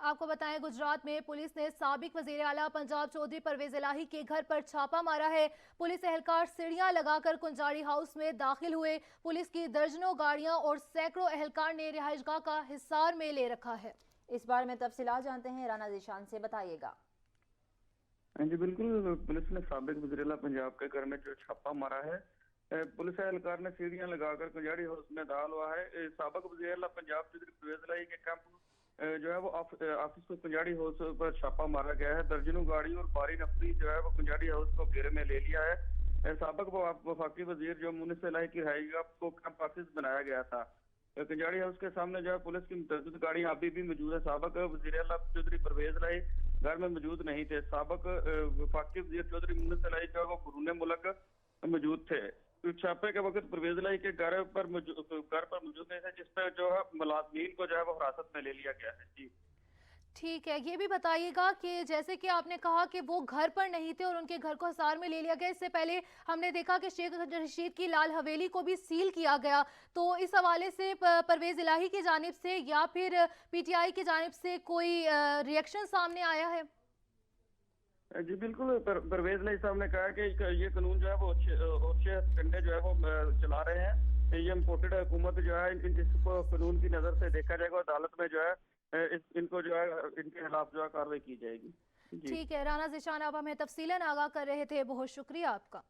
آپ کو بتائیں गुजरात में पुलिस ने साबिक वजीर आला पंजाब चौधरी परवेज इलाही के घर पर छापा मारा है। पुलिस एहलकार सीढ़ियां लगाकर कुंजारी हाउस में दाखिल हुए। पुलिस की दर्जनों गाड़ियां और सैकड़ों एहलकार ने रिहाइशगाह का हिसार में ले रखा है। इस बारे में तफसीलात जानते हैं, राना ज़ीशान से बताइएगा। जी बिल्कुल, पुलिस ने साबिक वज़ीर आला पंजाब के घर में जो छापा मारा है, पुलिस एहलकार ने सीढ़ियां लगाकर कुंजारी हाउस में दाखिल हुआ है। साबिक वज़ीर आला पंजाब चौधरी परवेज इलाही के कैंप जो है वो ऑफिस में कुंजारी हाउस पर छापा मारा गया है। दर्जनों गाड़ी और भारी नफरी जो है वो कुंजारी हाउस को घेरे में ले लिया है। साबिक वफाकी वजीर जो मुनीस इलाही की रिहाइशगाह को कैंप ऑफिस बनाया गया था। कुंजारी हाउस के सामने जो है पुलिस की मुतअद्दिद गाड़ियां अभी भी मौजूद है। साबिक वज़ीर आला चौधरी परवेज इलाही घर में मौजूद नहीं थे। साबिक वफाकी वजीर चौधरी मुनीस इलाही जो है वो बैरून मुल्क मौजूद थे। छापे के वक्त परवेज इलाही के घर पर मौजूद नहीं थे, जिस पर जो है मुलाजमीन को जो है वो हिरासत में ले लिया गया है। जी ठीक है, ये भी बताइएगा कि जैसे कि आपने कहा कि वो घर पर नहीं थे और उनके घर को हिसार में ले लिया गया, इससे पहले हमने देखा कि शेख रशीद की लाल हवेली को भी सील किया गया। तो इस हवाले से परवेज इलाही की जानिब से या फिर पीटीआई की जानिब से कोई रिएक्शन सामने आया है? जी बिल्कुल, परवेज इलाही साहब ने कहा कि ये कानून जो है वो अच्छे कंडे जो है वो चला रहे हैं। ये इम्पोर्टेड हुकूमत जो है इसको कानून की नज़र से देखा जाएगा, अदालत में जो है इनको जो है इनके खिलाफ जो है कार्रवाई की जाएगी। जी ठीक है, राना ज़ीशान आप हमें तफसीलन आगाह कर रहे थे, बहुत शुक्रिया आपका।